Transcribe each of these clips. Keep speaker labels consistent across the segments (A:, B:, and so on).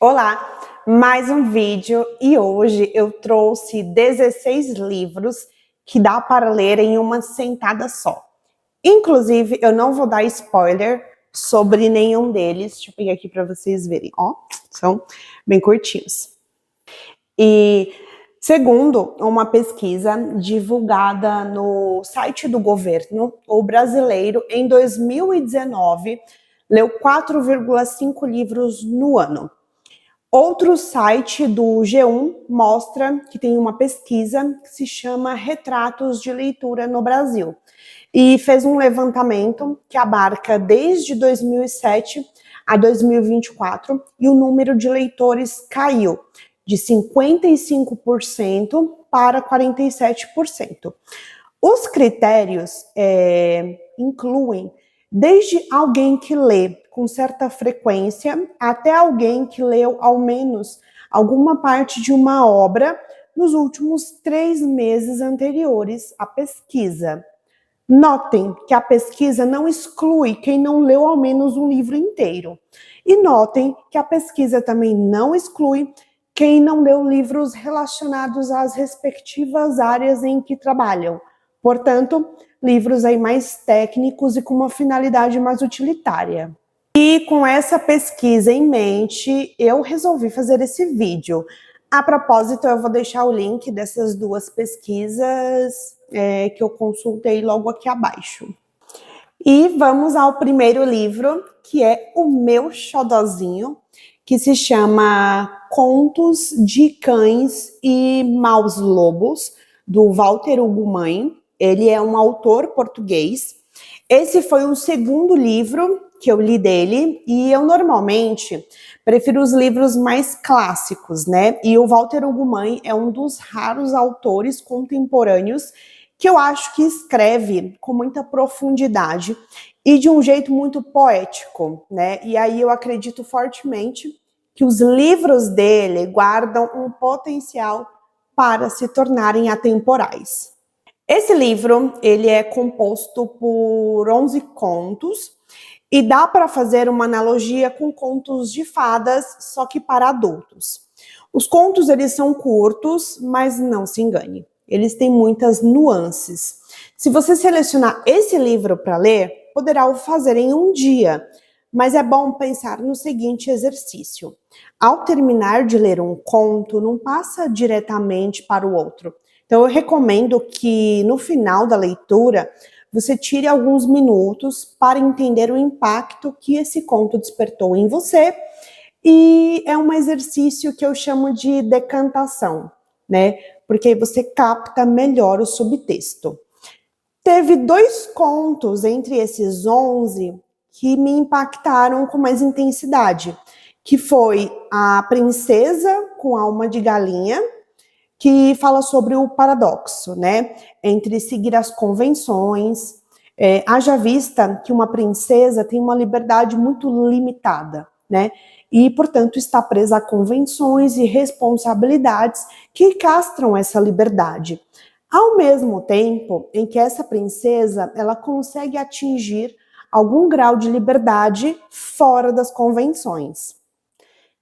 A: Olá, mais um vídeo e hoje eu trouxe 16 livros que dá para ler em uma sentada só. Inclusive, eu não vou dar spoiler sobre nenhum deles. Deixa eu pegar aqui para vocês verem. Ó, são bem curtinhos. E segundo uma pesquisa divulgada no site do governo, o brasileiro em 2019 leu 4,5 livros no ano. Outro site do G1 mostra que tem uma pesquisa que se chama Retratos de Leitura no Brasil e fez um levantamento que abarca desde 2007 a 2024 e o número de leitores caiu de 55% para 47%. Os critérios incluem desde alguém que lê com certa frequência até alguém que leu ao menos alguma parte de uma obra nos últimos 3 meses anteriores à pesquisa. Notem que a pesquisa não exclui quem não leu ao menos um livro inteiro. E notem que a pesquisa também não exclui quem não leu livros relacionados às respectivas áreas em que trabalham. Portanto, livros aí mais técnicos e com uma finalidade mais utilitária. E com essa pesquisa em mente, eu resolvi fazer esse vídeo. A propósito, eu vou deixar o link dessas duas pesquisas que eu consultei logo aqui abaixo. E vamos ao primeiro livro, que é o meu xodozinho, que se chama Contos de Cães e Maus Lobos, do Walter Hugo Mãe. Ele é um autor português. Esse foi o segundo livro que eu li dele, e eu normalmente prefiro os livros mais clássicos, né? E o Walter Hugo Mãe é um dos raros autores contemporâneos que eu acho que escreve com muita profundidade e de um jeito muito poético, né? E aí eu acredito fortemente que os livros dele guardam um potencial para se tornarem atemporais. Esse livro, ele é composto por 11 contos e dá para fazer uma analogia com contos de fadas, só que para adultos. Os contos, eles são curtos, mas não se engane, eles têm muitas nuances. Se você selecionar esse livro para ler, poderá o fazer em um dia, mas é bom pensar no seguinte exercício. Ao terminar de ler um conto, não passa diretamente para o outro. Então, eu recomendo que no final da leitura você tire alguns minutos para entender o impacto que esse conto despertou em você. E é um exercício que eu chamo de decantação, né? Porque aí você capta melhor o subtexto. Teve 2 contos entre esses 11 que me impactaram com mais intensidade, que foi A Princesa com Alma de Galinha, que fala sobre o paradoxo, né, entre seguir as convenções, haja vista que uma princesa tem uma liberdade muito limitada, né, e, portanto, está presa a convenções e responsabilidades que castram essa liberdade. Ao mesmo tempo em que essa princesa, ela consegue atingir algum grau de liberdade fora das convenções.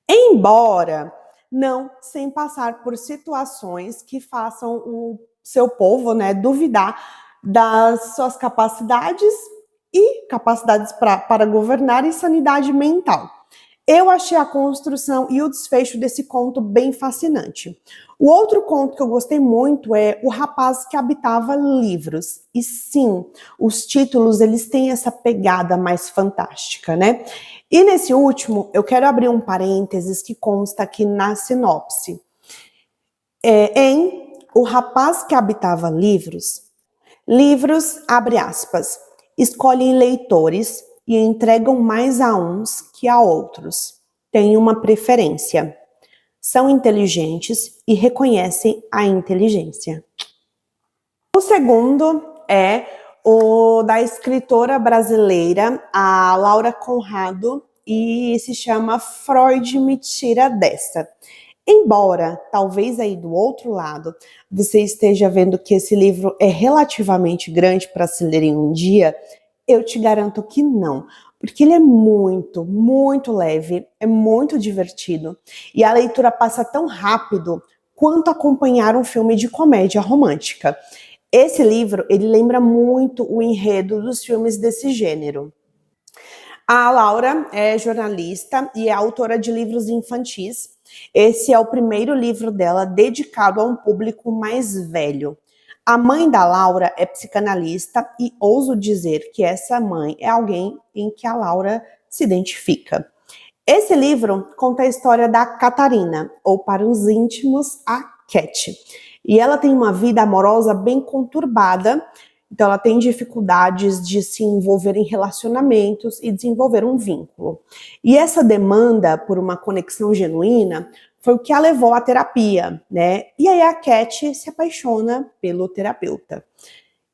A: Embora não sem passar por situações que façam o seu povo, né, duvidar das suas capacidades e capacidades para governar e sanidade mental. Eu achei a construção e o desfecho desse conto bem fascinante. O outro conto que eu gostei muito é O Rapaz que Habitava Livros. E sim, os títulos, eles têm essa pegada mais fantástica, né? E nesse último, eu quero abrir um parênteses que consta aqui na sinopse. Em O Rapaz que Habitava Livros, abre aspas, escolhem leitores e entregam mais a uns que a outros. Têm uma preferência. São inteligentes e reconhecem a inteligência. O segundo é o da escritora brasileira, a Laura Conrado, e se chama Freud Me Tira Dessa. Embora, talvez aí do outro lado, você esteja vendo que esse livro é relativamente grande para se ler em um dia, Eu te garanto que não, porque ele é muito, muito leve, é muito divertido e a leitura passa tão rápido quanto acompanhar um filme de comédia romântica. Esse livro, ele lembra muito o enredo dos filmes desse gênero. A Laura é jornalista e é autora de livros infantis. Esse é o primeiro livro dela dedicado a um público mais velho. A mãe da Laura é psicanalista e ouso dizer que essa mãe é alguém em que a Laura se identifica. Esse livro conta a história da Catarina, ou para os íntimos, a Cat. E ela tem uma vida amorosa bem conturbada, então ela tem dificuldades de se envolver em relacionamentos e desenvolver um vínculo. E essa demanda por uma conexão genuína foi o que a levou à terapia, né? E aí a Cat se apaixona pelo terapeuta.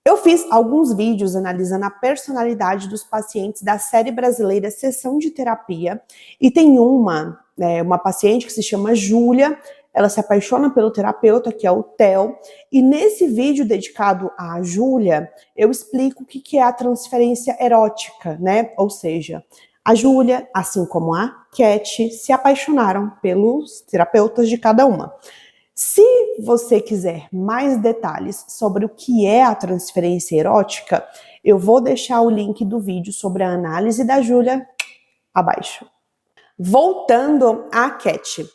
A: Eu fiz alguns vídeos analisando a personalidade dos pacientes da série brasileira Sessão de Terapia e tem uma paciente que se chama Júlia, ela se apaixona pelo terapeuta, que é o Theo, e nesse vídeo dedicado à Júlia, eu explico o que é a transferência erótica, né? Ou seja, a Júlia, assim como a Cat, se apaixonaram pelos terapeutas de cada uma. Se você quiser mais detalhes sobre o que é a transferência erótica, eu vou deixar o link do vídeo sobre a análise da Júlia abaixo. Voltando à Cat,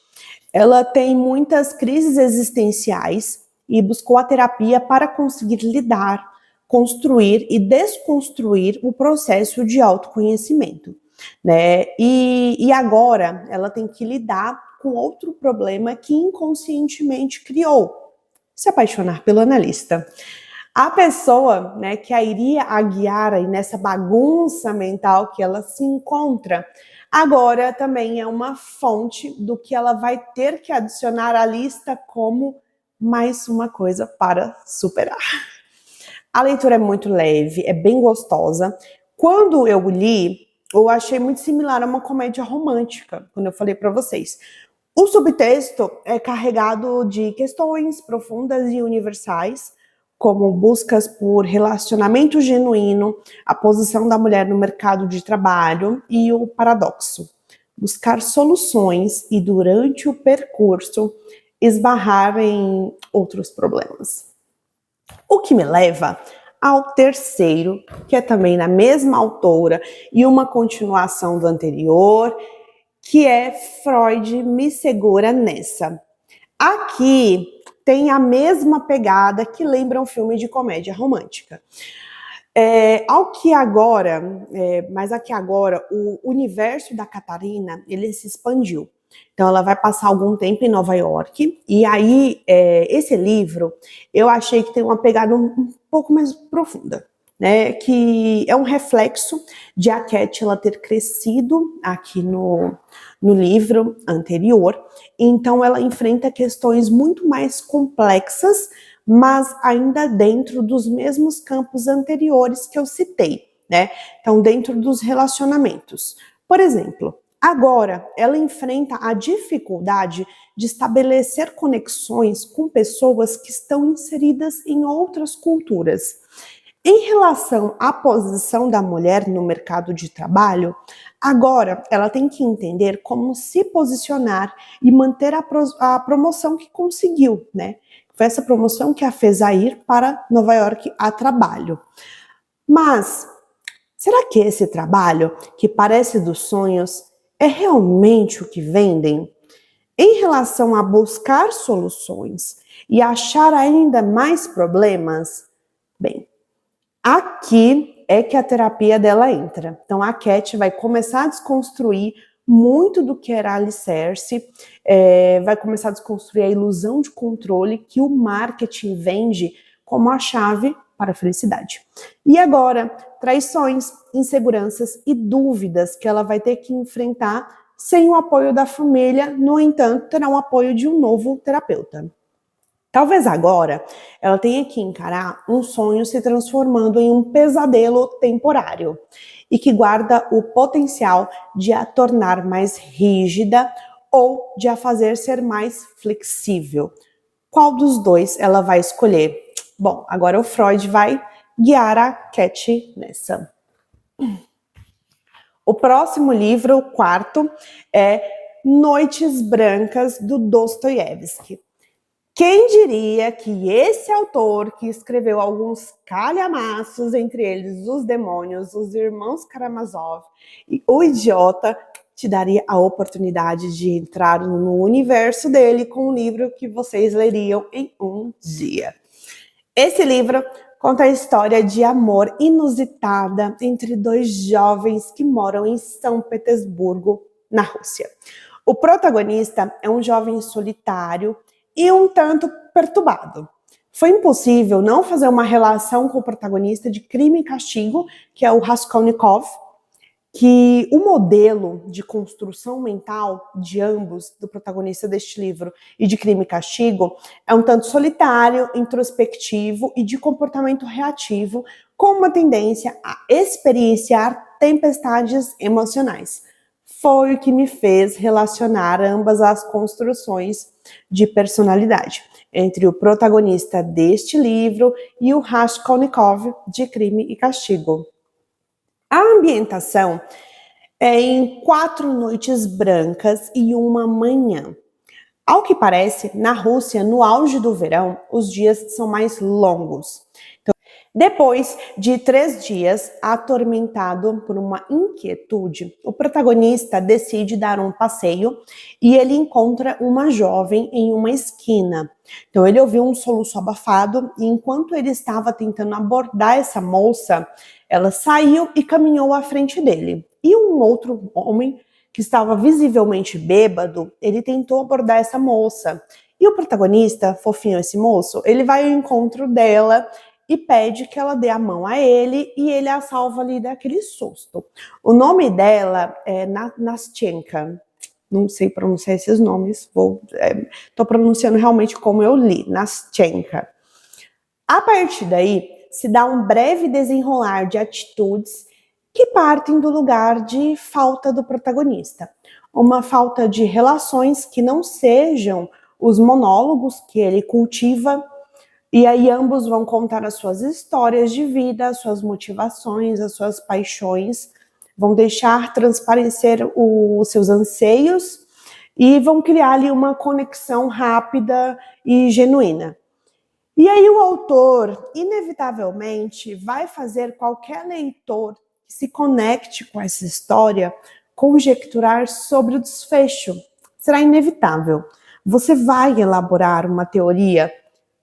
A: ela tem muitas crises existenciais e buscou a terapia para conseguir lidar, construir e desconstruir o processo de autoconhecimento, né? E agora ela tem que lidar com outro problema que inconscientemente criou: se apaixonar pelo analista. A pessoa, né, que a iria a guiar aí nessa bagunça mental que ela se encontra, agora também é uma fonte do que ela vai ter que adicionar à lista como mais uma coisa para superar. A leitura é muito leve, é bem gostosa. Quando eu li, eu achei muito similar a uma comédia romântica, quando eu falei para vocês. O subtexto é carregado de questões profundas e universais, como buscas por relacionamento genuíno, a posição da mulher no mercado de trabalho e o paradoxo. Buscar soluções e, durante o percurso, esbarrar em outros problemas. O que me leva ao terceiro, que é também da mesma autora e uma continuação do anterior, que é Freud me segura nessa. Aqui tem a mesma pegada que lembra um filme de comédia romântica. Mas aqui agora, o universo da Catarina, ele se expandiu. Então, ela vai passar algum tempo em Nova York, e aí, esse livro, eu achei que tem uma pegada um pouco mais profunda, né, que é um reflexo de a Cat ela ter crescido aqui no livro anterior, então ela enfrenta questões muito mais complexas, mas ainda dentro dos mesmos campos anteriores que eu citei, né? Então, dentro dos relacionamentos. Por exemplo, agora ela enfrenta a dificuldade de estabelecer conexões com pessoas que estão inseridas em outras culturas. Em relação à posição da mulher no mercado de trabalho, agora ela tem que entender como se posicionar e manter a promoção que conseguiu, né? Foi essa promoção que a fez ir para Nova York a trabalho. Mas será que esse trabalho, que parece dos sonhos, é realmente o que vendem? Em relação a buscar soluções e achar ainda mais problemas, bem, aqui é que a terapia dela entra. Então a Cat vai começar a desconstruir muito do que era alicerce, vai começar a desconstruir a ilusão de controle que o marketing vende como a chave para a felicidade. E agora, traições, inseguranças e dúvidas que ela vai ter que enfrentar sem o apoio da família, no entanto, terá o apoio de um novo terapeuta. Talvez agora ela tenha que encarar um sonho se transformando em um pesadelo temporário e que guarda o potencial de a tornar mais rígida ou de a fazer ser mais flexível. Qual dos dois ela vai escolher? Bom, agora o Freud vai guiar a Cat nessa. O próximo livro, o quarto, é Noites Brancas, do Dostoiévski. Quem diria que esse autor, que escreveu alguns calhamaços, entre eles Os Demônios, Os Irmãos Karamazov e O Idiota, te daria a oportunidade de entrar no universo dele com um livro que vocês leriam em um dia. Esse livro conta a história de amor inusitada entre dois jovens que moram em São Petersburgo, na Rússia. O protagonista é um jovem solitário e um tanto perturbado. Foi impossível não fazer uma relação com o protagonista de Crime e Castigo, que é o Raskolnikov, que o modelo de construção mental de ambos, do protagonista deste livro e de Crime e Castigo, é um tanto solitário, introspectivo e de comportamento reativo, com uma tendência a experienciar tempestades emocionais. Foi o que me fez relacionar ambas as construções de personalidade entre o protagonista deste livro e o Raskolnikov de Crime e Castigo. A ambientação é em 4 noites brancas e uma manhã. Ao que parece, na Rússia, no auge do verão, os dias são mais longos. Então, depois de 3 dias, atormentado por uma inquietude, o protagonista decide dar um passeio e ele encontra uma jovem em uma esquina. Então, ele ouviu um soluço abafado e enquanto ele estava tentando abordar essa moça, ela saiu e caminhou à frente dele. E um outro homem, que estava visivelmente bêbado, ele tentou abordar essa moça. E o protagonista, fofinho esse moço, ele vai ao encontro dela e pede que ela dê a mão a ele e ele a salva ali daquele susto. O nome dela é Nastenka. Não sei pronunciar esses nomes, tô pronunciando realmente como eu li, Nastenka. A partir daí, se dá um breve desenrolar de atitudes que partem do lugar de falta do protagonista. Uma falta de relações que não sejam os monólogos que ele cultiva, e aí ambos vão contar as suas histórias de vida, as suas motivações, as suas paixões, vão deixar transparecer os seus anseios e vão criar ali uma conexão rápida e genuína. E aí o autor, inevitavelmente, vai fazer qualquer leitor que se conecte com essa história conjecturar sobre o desfecho. Será inevitável. Você vai elaborar uma teoria.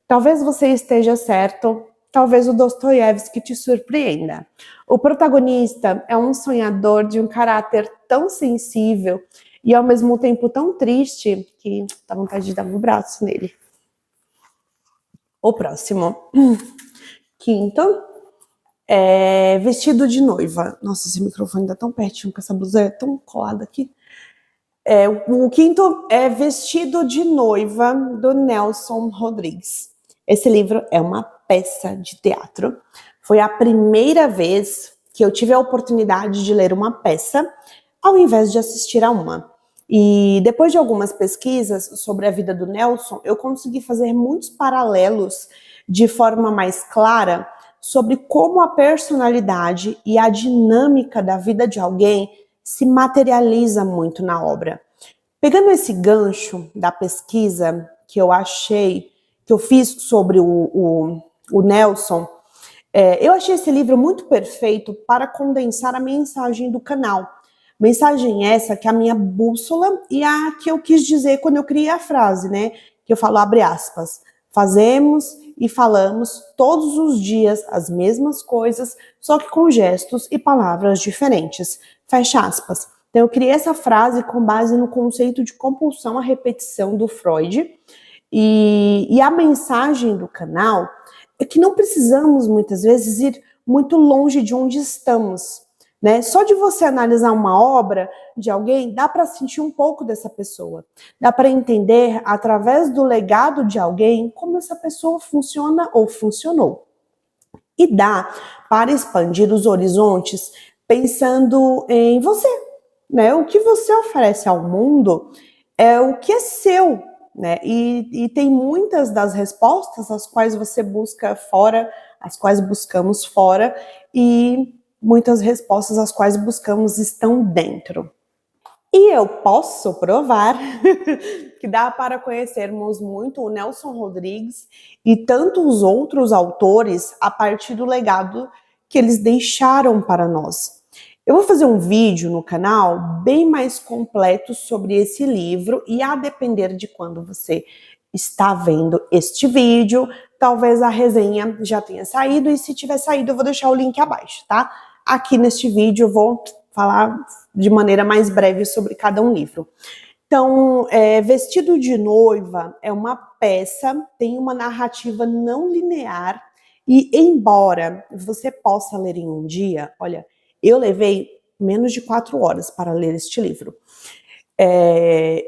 A: Talvez você esteja certo, talvez o Dostoiévski te surpreenda. O protagonista é um sonhador de um caráter tão sensível e ao mesmo tempo tão triste que dá vontade de dar um braço nele. O próximo, quinto, é Vestido de Noiva. Nossa, esse microfone tá tão pertinho, com essa blusa é tão colada aqui. O quinto é Vestido de Noiva, do Nelson Rodrigues. Esse livro é uma peça de teatro. Foi a primeira vez que eu tive a oportunidade de ler uma peça, ao invés de assistir a uma. E depois de algumas pesquisas sobre a vida do Nelson, eu consegui fazer muitos paralelos de forma mais clara sobre como a personalidade e a dinâmica da vida de alguém se materializa muito na obra. Pegando esse gancho da pesquisa que eu fiz sobre o Nelson, eu achei esse livro muito perfeito para condensar a mensagem do canal. Mensagem essa que é a minha bússola e a que eu quis dizer quando eu criei a frase, né? Que eu falo, abre aspas, fazemos e falamos todos os dias as mesmas coisas, só que com gestos e palavras diferentes. Fecha aspas. Então eu criei essa frase com base no conceito de compulsão à repetição do Freud. E a mensagem do canal é que não precisamos muitas vezes ir muito longe de onde estamos. Né? Só de você analisar uma obra de alguém, dá para sentir um pouco dessa pessoa. Dá para entender, através do legado de alguém, como essa pessoa funciona ou funcionou. E dá para expandir os horizontes pensando em você. Né? O que você oferece ao mundo é o que é seu. Né? E tem muitas das respostas as quais você busca fora, as quais buscamos fora, e muitas respostas às quais buscamos estão dentro. E eu posso provar que dá para conhecermos muito o Nelson Rodrigues e tantos outros autores a partir do legado que eles deixaram para nós. Eu vou fazer um vídeo no canal bem mais completo sobre esse livro e a depender de quando você está vendo este vídeo, talvez a resenha já tenha saído e se tiver saído eu vou deixar o link abaixo, tá? Aqui neste vídeo eu vou falar de maneira mais breve sobre cada um livro. Então, Vestido de Noiva é uma peça, tem uma narrativa não linear e embora você possa ler em um dia, olha, eu levei menos de 4 horas para ler este livro.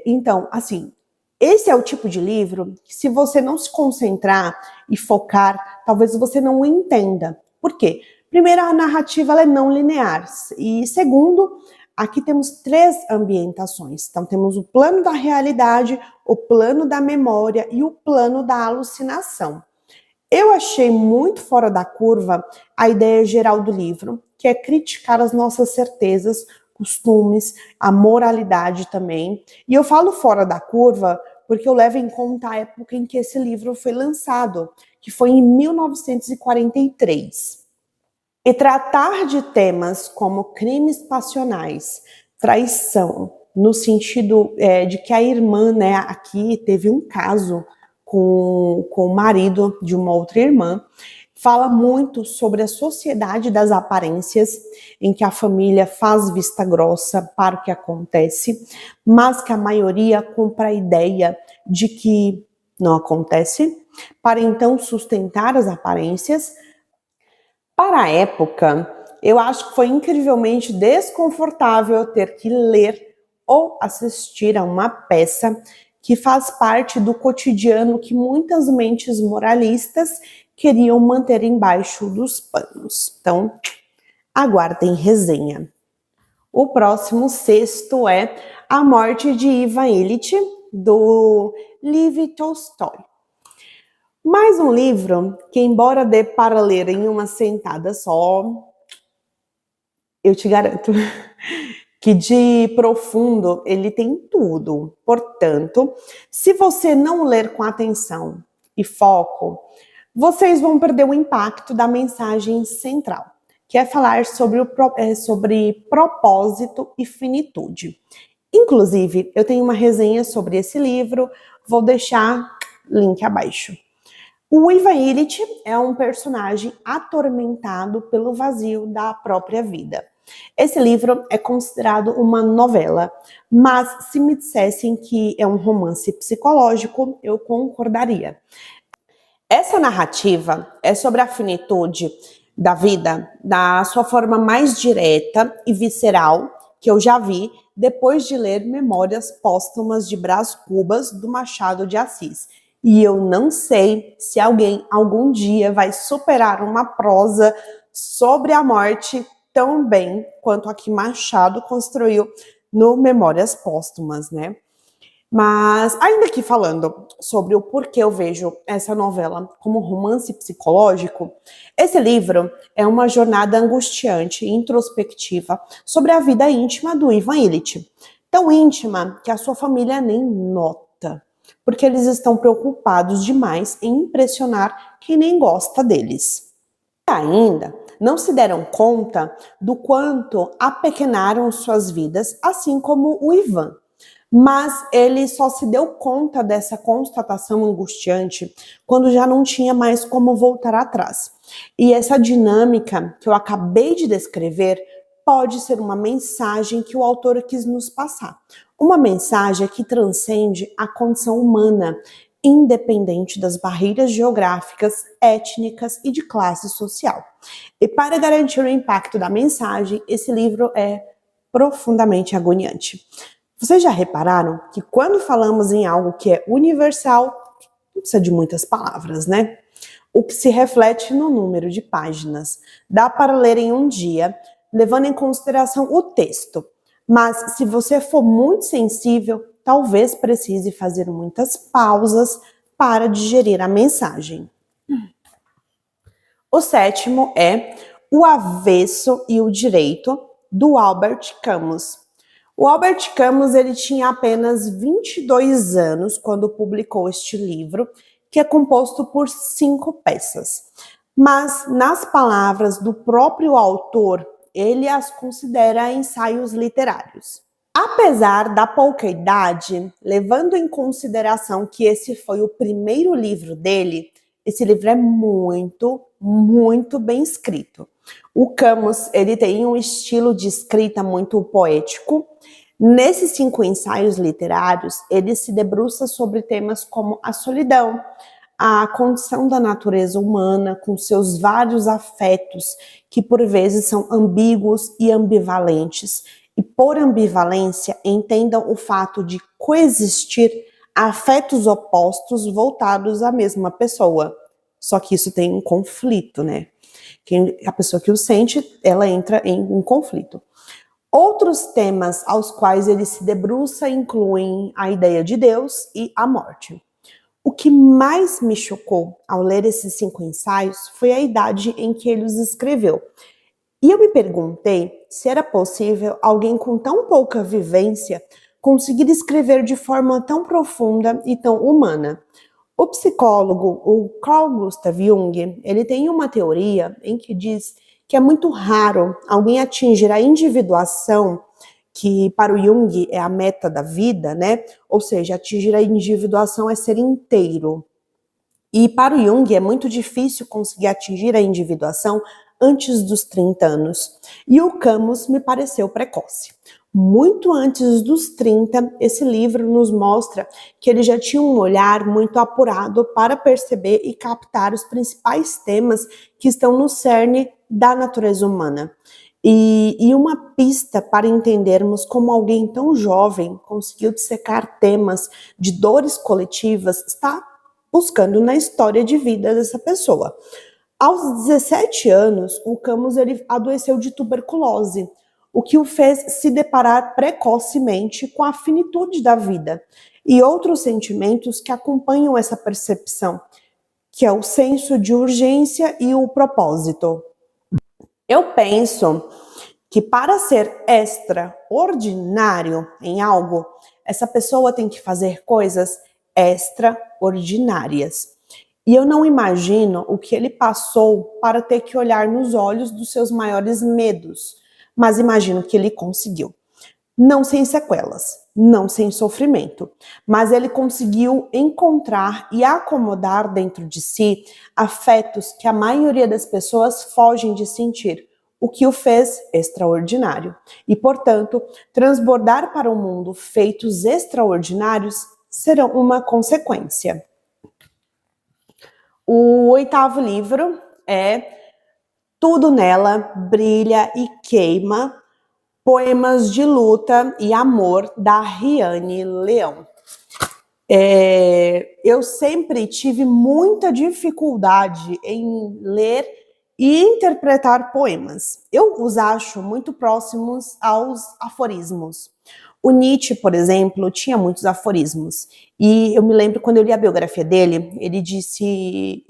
A: Então, assim, esse é o tipo de livro que se você não se concentrar e focar, talvez você não o entenda. Por quê? Primeiro, a narrativa ela é não linear. E segundo, aqui temos 3 ambientações. Então, temos o plano da realidade, o plano da memória e o plano da alucinação. Eu achei muito fora da curva a ideia geral do livro, que é criticar as nossas certezas, costumes, a moralidade também. E eu falo fora da curva porque eu levo em conta a época em que esse livro foi lançado, que foi em 1943. E tratar de temas como crimes passionais, traição, no sentido de que a irmã, né, aqui teve um caso com o marido de uma outra irmã, fala muito sobre a sociedade das aparências, em que a família faz vista grossa para o que acontece, mas que a maioria compra a ideia de que não acontece, para então sustentar as aparências. Para a época, eu acho que foi incrivelmente desconfortável ter que ler ou assistir a uma peça que faz parte do cotidiano que muitas mentes moralistas queriam manter embaixo dos panos. Então, aguardem resenha. O próximo 6º é A Morte de Ivan Ilitch, do Lev Tolstói. Mais um livro que, embora dê para ler em uma sentada só, eu te garanto que de profundo ele tem tudo. Portanto, se você não ler com atenção e foco, vocês vão perder o impacto da mensagem central, que é falar sobre propósito e finitude. Inclusive, eu tenho uma resenha sobre esse livro, vou deixar link abaixo. O Ivan Ilitch é um personagem atormentado pelo vazio da própria vida. Esse livro é considerado uma novela, mas se me dissessem que é um romance psicológico, eu concordaria. Essa narrativa é sobre a finitude da vida, da sua forma mais direta e visceral, que eu já vi depois de ler Memórias Póstumas de Brás Cubas, do Machado de Assis. E eu não sei se alguém algum dia vai superar uma prosa sobre a morte tão bem quanto a que Machado construiu no Memórias Póstumas, né? Mas, ainda aqui falando sobre o porquê eu vejo essa novela como romance psicológico, esse livro é uma jornada angustiante e introspectiva sobre a vida íntima do Ivan Ilitch. Tão íntima que a sua família nem nota, porque eles estão preocupados demais em impressionar quem nem gosta deles. E ainda não se deram conta do quanto apequenaram suas vidas, assim como o Ivan. Mas ele só se deu conta dessa constatação angustiante quando já não tinha mais como voltar atrás. E essa dinâmica que eu acabei de descrever pode ser uma mensagem que o autor quis nos passar. Uma mensagem que transcende a condição humana, independente das barreiras geográficas, étnicas e de classe social. E para garantir o impacto da mensagem, esse livro é profundamente agoniante. Vocês já repararam que quando falamos em algo que é universal, não precisa de muitas palavras, né? O que se reflete no número de páginas. Dá para ler em um dia, levando em consideração o texto. Mas se você for muito sensível, talvez precise fazer muitas pausas para digerir a mensagem. O 7º é O Avesso e o Direito, do Albert Camus. O Albert Camus ele tinha apenas 22 anos quando publicou este livro, que é composto por 5 peças. Mas, nas palavras do próprio autor, ele as considera ensaios literários. Apesar da pouca idade, levando em consideração que esse foi o primeiro livro dele, esse livro é muito bem escrito. O Camus, ele tem um estilo de escrita muito poético. Nesses 5 ensaios literários, ele se debruça sobre temas como a solidão, a condição da natureza humana com seus vários afetos, que por vezes são ambíguos e ambivalentes. E por ambivalência, entendam o fato de coexistir afetos opostos voltados à mesma pessoa. Só que isso tem um conflito, né? A pessoa que o sente, ela entra em conflito. Outros temas aos quais ele se debruça incluem a ideia de Deus e a morte. O que mais me chocou ao ler esses 5 ensaios foi a idade em que ele os escreveu. E eu me perguntei se era possível alguém com tão pouca vivência conseguir escrever de forma tão profunda e tão humana. O psicólogo, o Carl Gustav Jung, ele tem uma teoria em que diz que é muito raro alguém atingir a individuação, que para o Jung é a meta da vida, né? Ou seja, atingir a individuação é ser inteiro. E para o Jung é muito difícil conseguir atingir a individuação antes dos 30 anos. E o Camus me pareceu precoce. Muito antes dos 30, esse livro nos mostra que ele já tinha um olhar muito apurado para perceber e captar os principais temas que estão no cerne da natureza humana. E uma pista para entendermos como alguém tão jovem conseguiu dissecar temas de dores coletivas está buscando na história de vida dessa pessoa. Aos 17 anos, o Camus ele adoeceu de tuberculose, o que o fez se deparar precocemente com a finitude da vida e outros sentimentos que acompanham essa percepção, que é o senso de urgência e o propósito. Eu penso que para ser extraordinário em algo, essa pessoa tem que fazer coisas extraordinárias. E eu não imagino o que ele passou para ter que olhar nos olhos dos seus maiores medos, mas imagino que ele conseguiu. Não sem sequelas, não sem sofrimento, mas ele conseguiu encontrar e acomodar dentro de si afetos que a maioria das pessoas fogem de sentir, o que o fez extraordinário. E, portanto, transbordar para o mundo feitos extraordinários serão uma consequência. O 8º livro é Tudo Nela Brilha e Queima, Poemas de Luta e Amor, da Riane Leão. Eu sempre tive muita dificuldade em ler e interpretar poemas. Eu os acho muito próximos aos aforismos. O Nietzsche, por exemplo, tinha muitos aforismos. E eu me lembro quando eu li a biografia dele, ele disse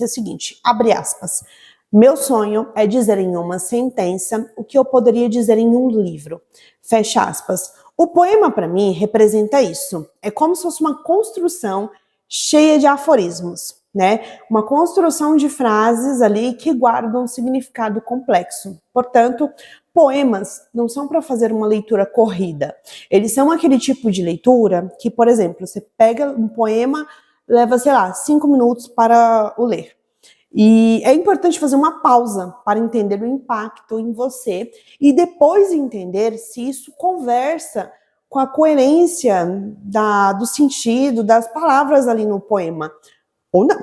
A: o seguinte, abre aspas, meu sonho é dizer em uma sentença o que eu poderia dizer em um livro. Fecha aspas. O poema, para mim, representa isso. É como se fosse uma construção cheia de aforismos, né? Uma construção de frases ali que guardam um significado complexo. Portanto, poemas não são para fazer uma leitura corrida. Eles são aquele tipo de leitura que, por exemplo, você pega um poema, leva, 5 minutos para o ler. E é importante fazer uma pausa para entender o impacto em você e depois entender se isso conversa com a coerência do sentido das palavras ali no poema, ou não.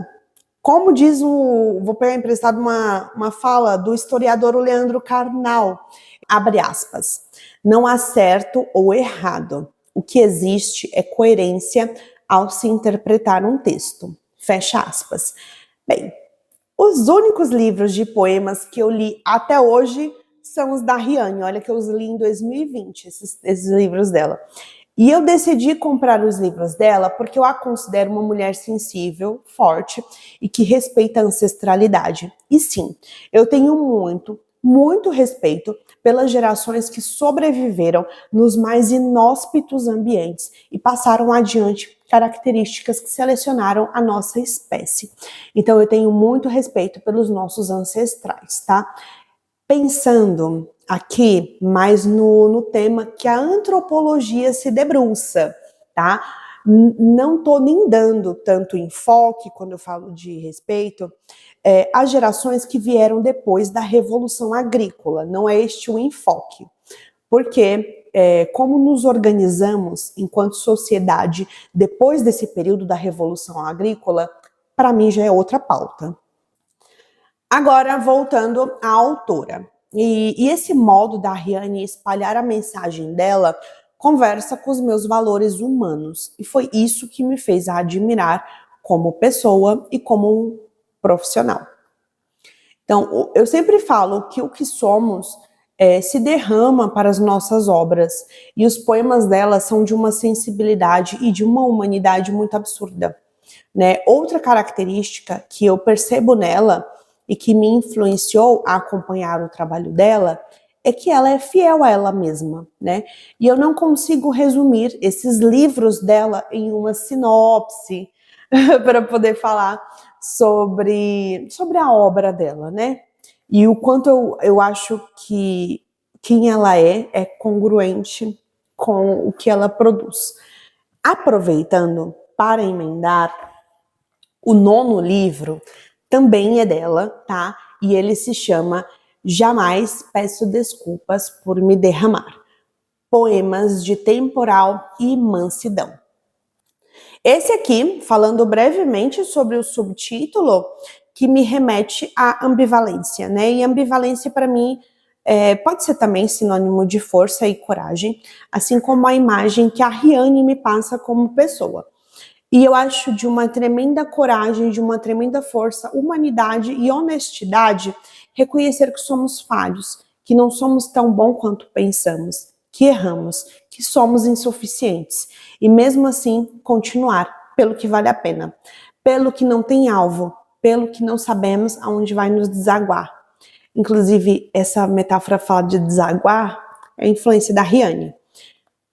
A: Como diz vou pegar emprestado uma fala do historiador Leandro Carnal, abre aspas, não há certo ou errado, o que existe é coerência ao se interpretar um texto, fecha aspas. Bem, os únicos livros de poemas que eu li até hoje são os da Riane. Olha que eu os li em 2020, esses livros dela. E eu decidi comprar os livros dela porque eu a considero uma mulher sensível, forte e que respeita a ancestralidade. E sim, eu tenho muito respeito pelas gerações que sobreviveram nos mais inóspitos ambientes e passaram adiante características que selecionaram a nossa espécie. Então eu tenho muito respeito pelos nossos ancestrais, tá? Pensando aqui mais no tema que a antropologia se debruça, tá? Não estou nem dando tanto enfoque, quando eu falo de respeito, às gerações que vieram depois da Revolução Agrícola. Não é este o enfoque. Porque como nos organizamos enquanto sociedade depois desse período da Revolução Agrícola, para mim já é outra pauta. Agora, voltando à autora. E esse modo da Ariane espalhar a mensagem dela conversa com os meus valores humanos. E foi isso que me fez a admirar como pessoa e como profissional. Então, eu sempre falo que o que somos se derrama para as nossas obras. E os poemas dela são de uma sensibilidade e de uma humanidade muito absurda. Né? Outra característica que eu percebo nela e que me influenciou a acompanhar o trabalho dela é que ela é fiel a ela mesma, né? E eu não consigo resumir esses livros dela em uma sinopse para poder falar sobre a obra dela, né? E o quanto eu acho que quem ela é congruente com o que ela produz. Aproveitando para emendar, o 9º livro também é dela, tá? E ele se chama Jamais Peço Desculpas por Me Derramar. Poemas de Temporal e Mansidão. Esse aqui, falando brevemente sobre o subtítulo, que me remete à ambivalência, né? E ambivalência, para mim, pode ser também sinônimo de força e coragem, assim como a imagem que a Ariane me passa como pessoa. E eu acho de uma tremenda coragem, de uma tremenda força, humanidade e honestidade reconhecer que somos falhos, que não somos tão bons quanto pensamos, que erramos, que somos insuficientes. E mesmo assim, continuar pelo que vale a pena, pelo que não tem alvo, pelo que não sabemos aonde vai nos desaguar. Inclusive, essa metáfora fala de desaguar, é a influência da Ariane.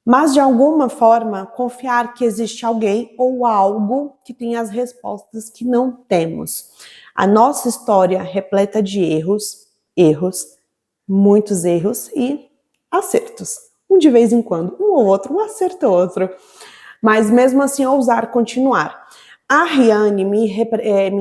A: Mas, de alguma forma, confiar que existe alguém ou algo que tem as respostas que não temos. A nossa história repleta de erros, muitos erros e acertos. Um de vez em quando, um ou outro, um acerta o outro. Mas, mesmo assim, ousar continuar. A Ariane me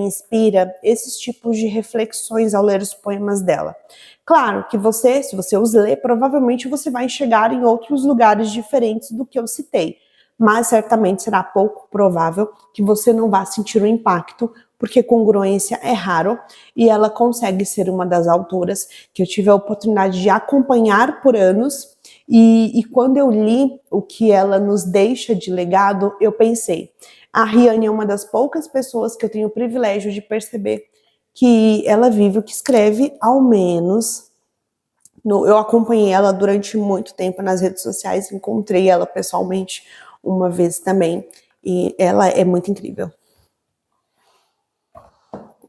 A: inspira esses tipos de reflexões ao ler os poemas dela. Claro que se você os ler, provavelmente você vai chegar em outros lugares diferentes do que eu citei, mas certamente será pouco provável que você não vá sentir o impacto, porque congruência é raro e ela consegue ser uma das autoras que eu tive a oportunidade de acompanhar por anos. E quando eu li o que ela nos deixa de legado, eu pensei, a Ariane é uma das poucas pessoas que eu tenho o privilégio de perceber que ela vive o que escreve, ao menos. Eu acompanhei ela durante muito tempo nas redes sociais, encontrei ela pessoalmente uma vez também, e ela é muito incrível.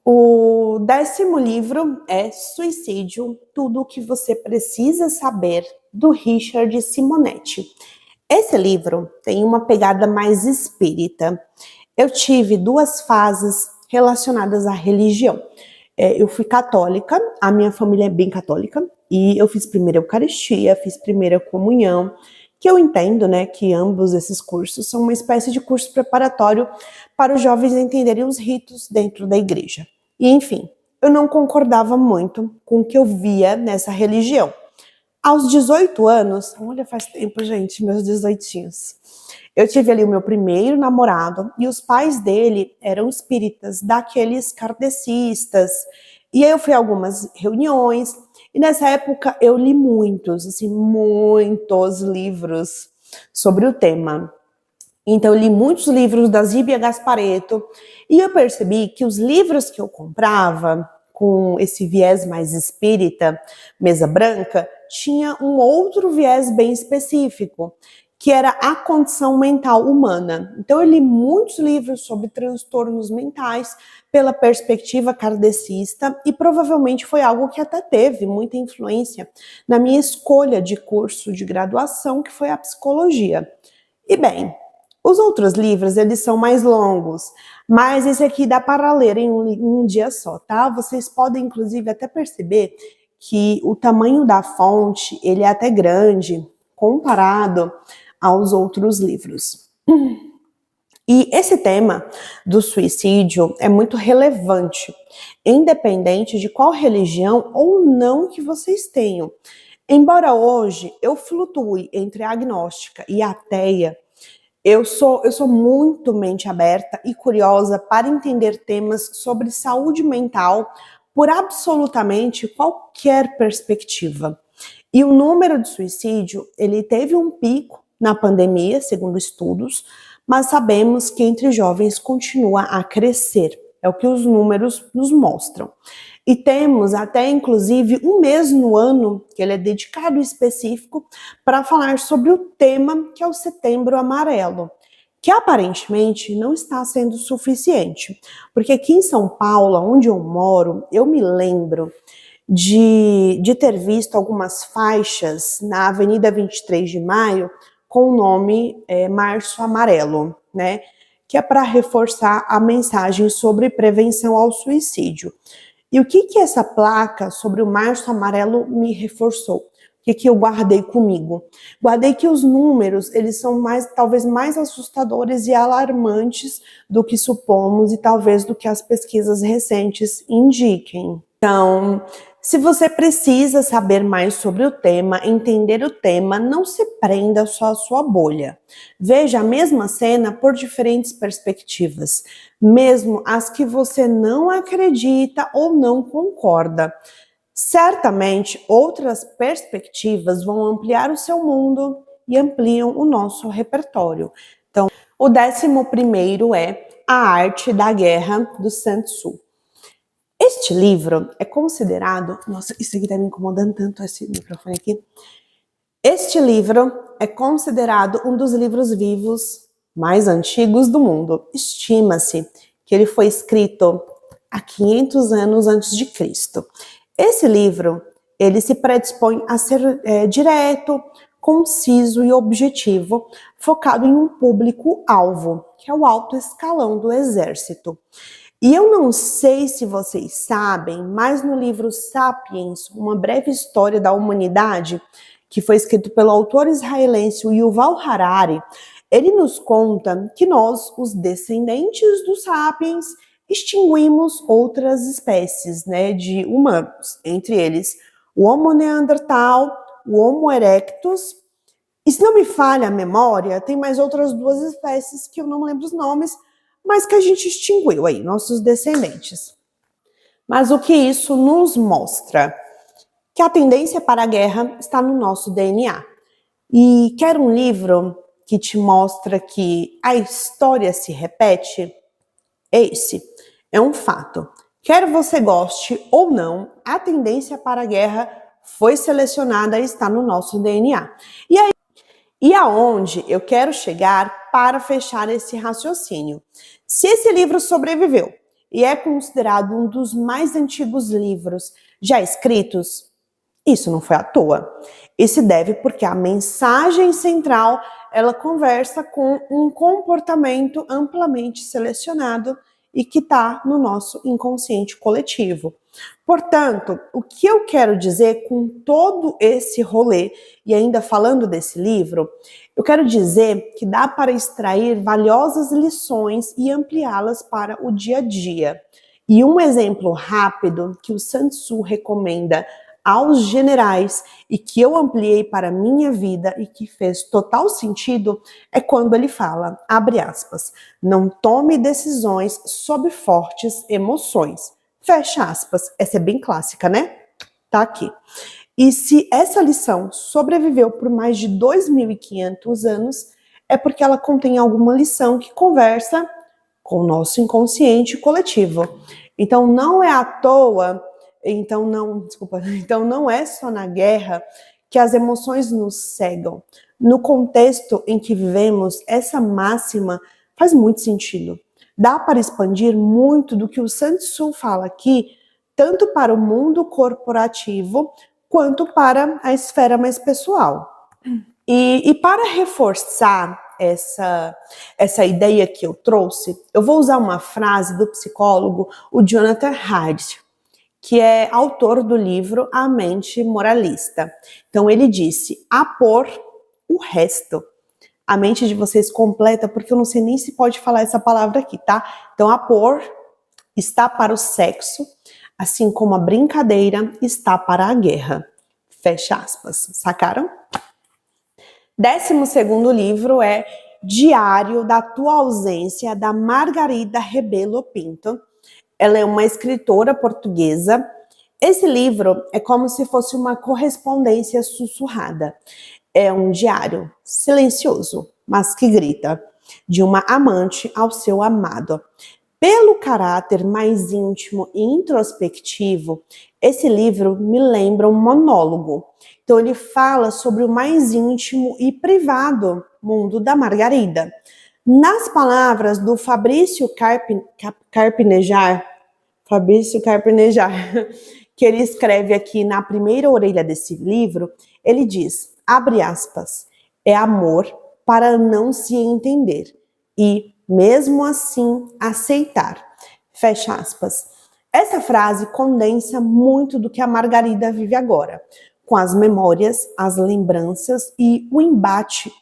A: O 10º livro é Suicídio, Tudo o que Você Precisa Saber, do Richard Simonetti. Esse livro tem uma pegada mais espírita. Eu tive 2 fases relacionadas à religião. Eu fui católica, a minha família é bem católica, e eu fiz primeira Eucaristia, fiz primeira comunhão, que eu entendo, né, que ambos esses cursos são uma espécie de curso preparatório para os jovens entenderem os ritos dentro da igreja. E, enfim, eu não concordava muito com o que eu via nessa religião. Aos 18 anos, olha, faz tempo, gente, meus 18inhos. Eu tive ali o meu primeiro namorado e os pais dele eram espíritas, daqueles kardecistas. E aí eu fui a algumas reuniões e nessa época eu li muitos livros sobre o tema. Então eu li muitos livros da Zíbia Gasparetto e eu percebi que os livros que eu comprava com esse viés mais espírita, mesa branca, tinha um outro viés bem específico, que era a condição mental humana. Então eu li muitos livros sobre transtornos mentais pela perspectiva kardecista e provavelmente foi algo que até teve muita influência na minha escolha de curso de graduação, que foi a psicologia. E bem, os outros livros, eles são mais longos, mas esse aqui dá para ler em um dia só, tá? Vocês podem, inclusive, até perceber que o tamanho da fonte, ele é até grande, comparado aos outros livros. E esse tema do suicídio é muito relevante, independente de qual religião ou não que vocês tenham. Embora hoje eu flutue entre agnóstica e ateia, eu sou muito mente aberta e curiosa para entender temas sobre saúde mental por absolutamente qualquer perspectiva. E o número de suicídio, ele teve um pico na pandemia, segundo estudos, mas sabemos que entre jovens continua a crescer. É o que os números nos mostram. E temos até, inclusive, um mês no ano, que ele é dedicado específico, para falar sobre o tema que é o Setembro Amarelo, que aparentemente não está sendo suficiente. Porque aqui em São Paulo, onde eu moro, eu me lembro de ter visto algumas faixas na Avenida 23 de Maio com o nome Março Amarelo, né? Que é para reforçar a mensagem sobre prevenção ao suicídio. E o que essa placa sobre o Março Amarelo me reforçou? O que eu guardei comigo? Guardei que os números, eles são talvez mais assustadores e alarmantes do que supomos e talvez do que as pesquisas recentes indiquem. Então, se você precisa saber mais sobre o tema, entender o tema, não se prenda só à sua bolha. Veja a mesma cena por diferentes perspectivas, mesmo as que você não acredita ou não concorda. Certamente, outras perspectivas vão ampliar o seu mundo e ampliam o nosso repertório. Então, o 11º é A Arte da Guerra, do Sun Tzu. Este livro é considerado... Nossa, isso aqui tá me incomodando tanto, esse microfone aqui. Este livro é considerado um dos livros vivos mais antigos do mundo. Estima-se que ele foi escrito há 500 anos antes de Cristo. Esse livro, ele se predispõe a ser direto, conciso e objetivo, focado em um público-alvo, que é o alto escalão do exército. E eu não sei se vocês sabem, mas no livro Sapiens, Uma Breve História da Humanidade, que foi escrito pelo autor israelense Yuval Harari, ele nos conta que nós, os descendentes dos Sapiens, extinguimos outras espécies, né, de humanos, entre eles o Homo neandertal, o Homo erectus, e se não me falha a memória, tem mais outras duas espécies que eu não lembro os nomes, mas que a gente extinguiu aí, nossos descendentes. Mas o que isso nos mostra? Que a tendência para a guerra está no nosso DNA. E quer um livro que te mostra que a história se repete? Esse é um fato. Quer você goste ou não, a tendência para a guerra foi selecionada e está no nosso DNA. E aonde eu quero chegar para fechar esse raciocínio? Se esse livro sobreviveu e é considerado um dos mais antigos livros já escritos, isso não foi à toa. Isso se deve porque a mensagem central, ela conversa com um comportamento amplamente selecionado e que está no nosso inconsciente coletivo. Portanto, o que eu quero dizer com todo esse rolê, e ainda falando desse livro, eu quero dizer que dá para extrair valiosas lições e ampliá-las para o dia a dia. E um exemplo rápido que o Sun Tzu recomenda aos generais e que eu ampliei para a minha vida e que fez total sentido é quando ele fala, abre aspas, não tome decisões sob fortes emoções. Fecha aspas. Essa é bem clássica, né? Tá aqui. E se essa lição sobreviveu por mais de 2.500 anos, é porque ela contém alguma lição que conversa com o nosso inconsciente coletivo. Então não é à toa, então não é só na guerra que as emoções nos cegam. no contexto em que vivemos, essa máxima faz muito sentido. Dá para expandir muito do que o Sun Tzu fala aqui, tanto para o mundo corporativo, quanto para a esfera mais pessoal. E para reforçar essa ideia que eu trouxe, eu vou usar uma frase do psicólogo, o Jonathan Haidt, que é autor do livro A Mente Moralista. Então ele disse, apor o resto. A mente de vocês completa, porque eu não sei nem se pode falar essa palavra aqui, tá? Então apor está para o sexo, assim como a brincadeira está para a guerra. Fecha aspas. Sacaram? 12º livro é Diário da Tua Ausência, da Margarida Rebelo Pinto. Ela é uma escritora portuguesa. Esse livro é como se fosse uma correspondência sussurrada. É um diário silencioso, mas que grita, de uma amante ao seu amado. Pelo caráter mais íntimo e introspectivo, esse livro me lembra um monólogo. Então ele fala sobre o mais íntimo e privado mundo da Margarida. Nas palavras do Fabrício Carpinejar, que ele escreve aqui na primeira orelha desse livro, ele diz, abre aspas, é amor para não se entender e, mesmo assim, aceitar. Fecha aspas. Essa frase condensa muito do que a Margarida vive agora, com as memórias, as lembranças e o embate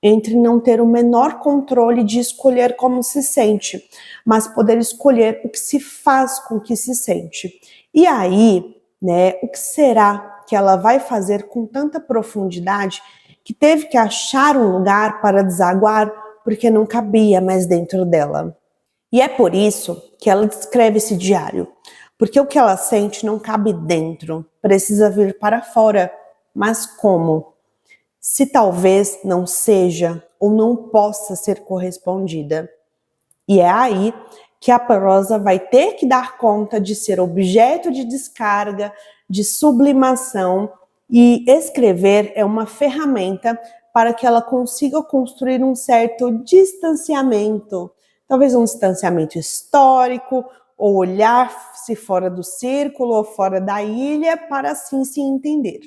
A: entre não ter o menor controle de escolher como se sente, mas poder escolher o que se faz com o que se sente. E aí, né, o que será que ela vai fazer com tanta profundidade que teve que achar um lugar para desaguar porque não cabia mais dentro dela? E é por isso que ela descreve esse diário, porque o que ela sente não cabe dentro, precisa vir para fora. Mas como? Se talvez não seja ou não possa ser correspondida. E é aí que a prosa vai ter que dar conta de ser objeto de descarga, de sublimação, e escrever é uma ferramenta para que ela consiga construir um certo distanciamento, talvez um distanciamento histórico, ou olhar-se fora do círculo ou fora da ilha para assim se entender.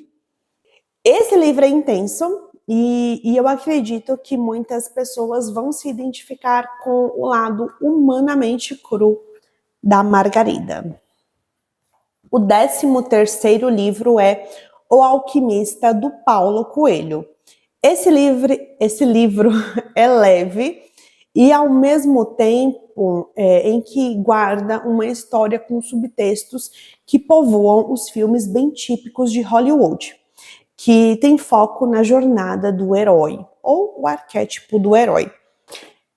A: Esse livro é intenso e eu acredito que muitas pessoas vão se identificar com o lado humanamente cru da Margarida. O 13º livro é O Alquimista, do Paulo Coelho. Esse livro é leve e, ao mesmo tempo, em que guarda uma história com subtextos que povoam os filmes bem típicos de Hollywood, que tem foco na jornada do herói, ou o arquétipo do herói.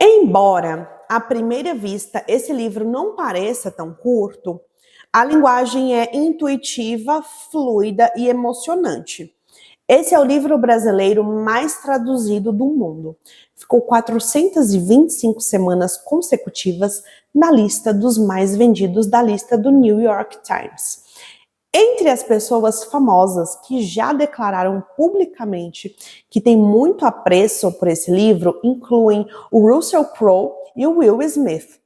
A: Embora, à primeira vista, esse livro não pareça tão curto, a linguagem é intuitiva, fluida e emocionante. Esse é o livro brasileiro mais traduzido do mundo. Ficou 425 semanas consecutivas na lista dos mais vendidos da lista do New York Times. Entre as pessoas famosas que já declararam publicamente que têm muito apreço por esse livro, incluem o Russell Crowe e o Will Smith.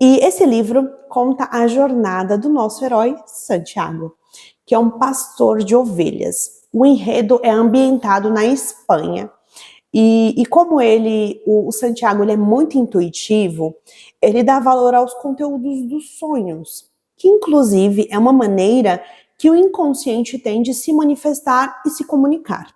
A: E esse livro conta a jornada do nosso herói Santiago, que é um pastor de ovelhas. O enredo é ambientado na Espanha. E como o Santiago ele é muito intuitivo, ele dá valor aos conteúdos dos sonhos, que inclusive é uma maneira que o inconsciente tem de se manifestar e se comunicar.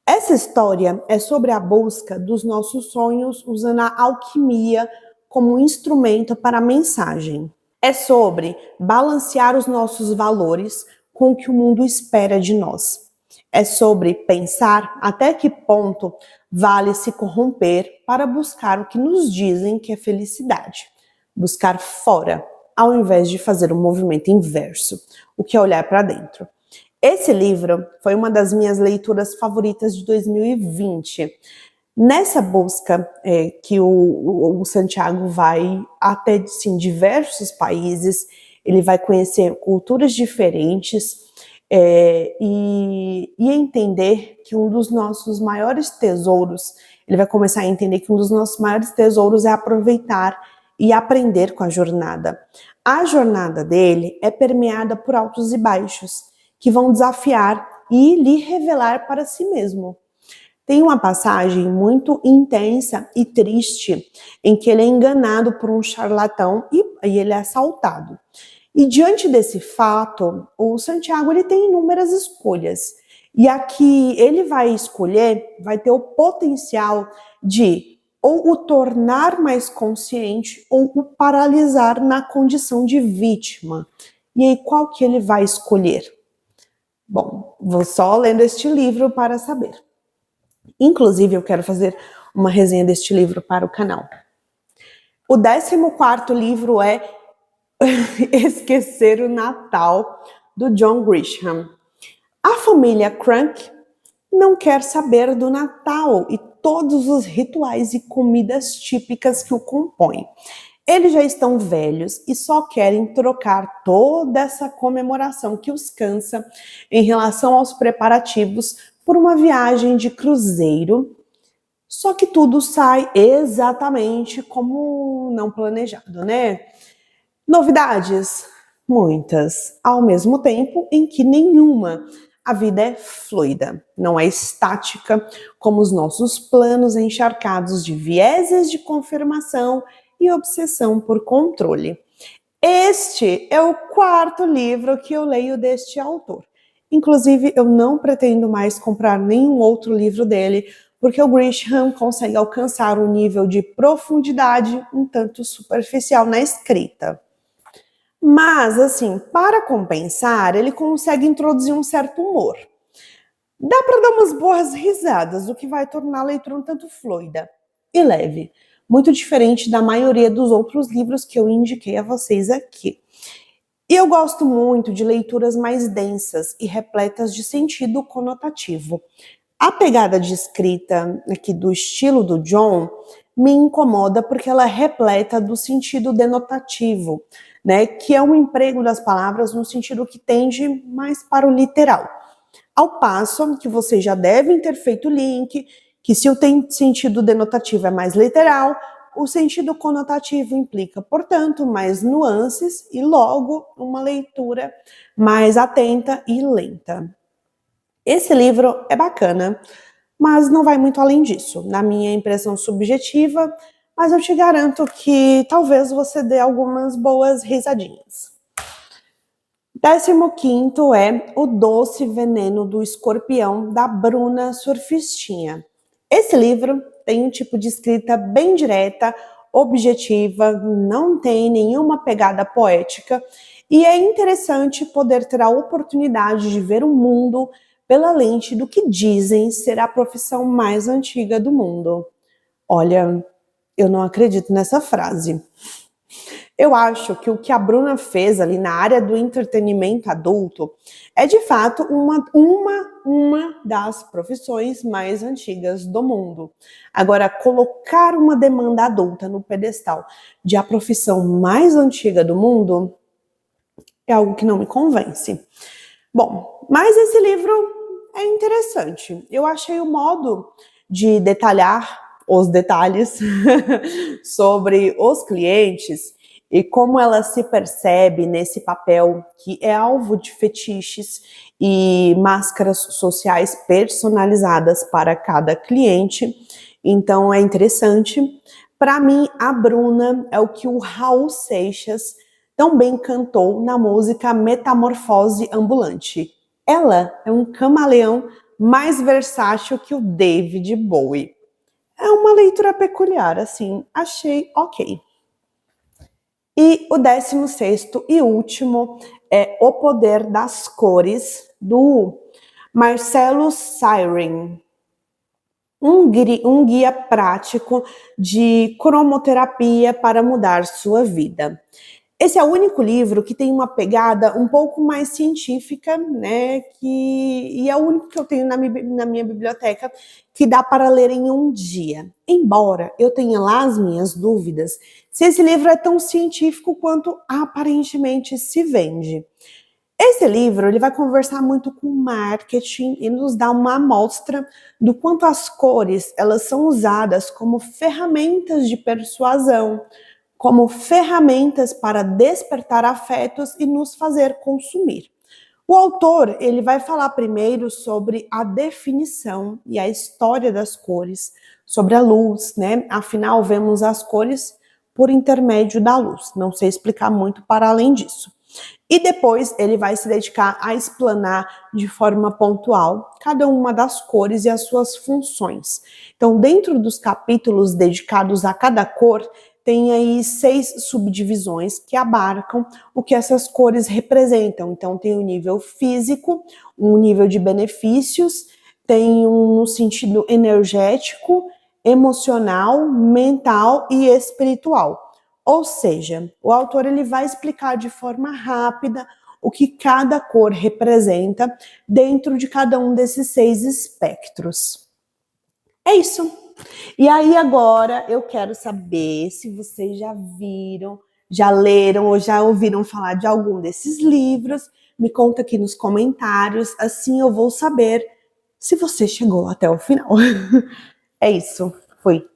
A: Essa história é sobre a busca dos nossos sonhos usando a alquimia como um instrumento para a mensagem. É sobre balancear os nossos valores com o que o mundo espera de nós. É sobre pensar até que ponto vale se corromper para buscar o que nos dizem que é felicidade. Buscar fora, ao invés de fazer um movimento inverso, o que é olhar para dentro. Esse livro foi uma das minhas leituras favoritas de 2020. Nessa busca que o Santiago vai até sim, diversos países, ele vai conhecer culturas diferentes, E entender que um dos nossos maiores tesouros, ele vai começar a entender que um dos nossos maiores tesouros é aproveitar e aprender com a jornada. A jornada dele é permeada por altos e baixos, que vão desafiar e lhe revelar para si mesmo. Tem uma passagem muito intensa e triste em que ele é enganado por um charlatão e ele é assaltado. E diante desse fato, o Santiago ele tem inúmeras escolhas. E a que ele vai escolher vai ter o potencial de ou o tornar mais consciente ou o paralisar na condição de vítima. E aí, qual que ele vai escolher? Bom, vou só lendo este livro para saber. Inclusive, eu quero fazer uma resenha deste livro para o canal. O 14º livro é Esquecer o Natal, do John Grisham. A família Crank não quer saber do Natal e todos os rituais e comidas típicas que o compõem. Eles já estão velhos e só querem trocar toda essa comemoração que os cansa em relação aos preparativos por uma viagem de cruzeiro, só que tudo sai exatamente como não planejado, né? Novidades? Muitas, ao mesmo tempo em que nenhuma. A vida é fluida, não é estática, como os nossos planos encharcados de vieses de confirmação e obsessão por controle. Este é o 4º livro que eu leio deste autor. Inclusive, eu não pretendo mais comprar nenhum outro livro dele, porque o Grisham consegue alcançar um nível de profundidade um tanto superficial na escrita. Mas, assim, para compensar, ele consegue introduzir um certo humor. Dá para dar umas boas risadas, o que vai tornar a leitura um tanto fluida e leve, muito diferente da maioria dos outros livros que eu indiquei a vocês aqui. E eu gosto muito de leituras mais densas e repletas de sentido conotativo. A pegada de escrita aqui do estilo do John me incomoda porque ela é repleta do sentido denotativo, né, que é um emprego das palavras no sentido que tende mais para o literal. Ao passo que vocês já devem ter feito o link, que se o sentido denotativo é mais literal, o sentido conotativo implica, portanto, mais nuances e logo uma leitura mais atenta e lenta. Esse livro é bacana, mas não vai muito além disso, na minha impressão subjetiva, mas eu te garanto que talvez você dê algumas boas risadinhas. 15º é O Doce Veneno do Escorpião, da Bruna Surfistinha. Esse livro tem um tipo de escrita bem direta, objetiva, não tem nenhuma pegada poética e é interessante poder ter a oportunidade de ver o mundo pela lente do que dizem ser a profissão mais antiga do mundo. Olha, eu não acredito nessa frase. Eu acho que o que a Bruna fez ali na área do entretenimento adulto é de fato uma das profissões mais antigas do mundo. Agora, colocar uma demanda adulta no pedestal de a profissão mais antiga do mundo é algo que não me convence. Bom, mas esse livro é interessante. Eu achei o modo de detalhar os detalhes sobre os clientes e como ela se percebe nesse papel que é alvo de fetiches e máscaras sociais personalizadas para cada cliente. Então é interessante. Para mim, a Bruna é o que o Raul Seixas também cantou na música Metamorfose Ambulante. Ela é um camaleão mais versátil que o David Bowie. É uma leitura peculiar, assim, achei ok. E o 16º e último é O Poder das Cores, do Marcelo Siren. Um guia prático de cromoterapia para mudar sua vida. Esse é o único livro que tem uma pegada um pouco mais científica, né? E é o único que eu tenho na minha biblioteca que dá para ler em um dia. Embora eu tenha lá as minhas dúvidas se esse livro é tão científico quanto aparentemente se vende. Esse livro ele vai conversar muito com marketing e nos dá uma amostra do quanto as cores elas são usadas como ferramentas de persuasão, como ferramentas para despertar afetos e nos fazer consumir. O autor, ele vai falar primeiro sobre a definição e a história das cores, sobre a luz, né? Afinal, vemos as cores por intermédio da luz. Não sei explicar muito para além disso. E depois ele vai se dedicar a explanar de forma pontual cada uma das cores e as suas funções. Então, dentro dos capítulos dedicados a cada cor, tem aí 6 subdivisões que abarcam o que essas cores representam. Então, tem o nível físico, um nível de benefícios, tem um no sentido energético, emocional, mental e espiritual. Ou seja, o autor ele vai explicar de forma rápida o que cada cor representa dentro de cada um desses 6 espectros. É isso. E aí agora eu quero saber se vocês já viram, já leram ou já ouviram falar de algum desses livros. Me conta aqui nos comentários, assim eu vou saber se você chegou até o final. É isso. Fui.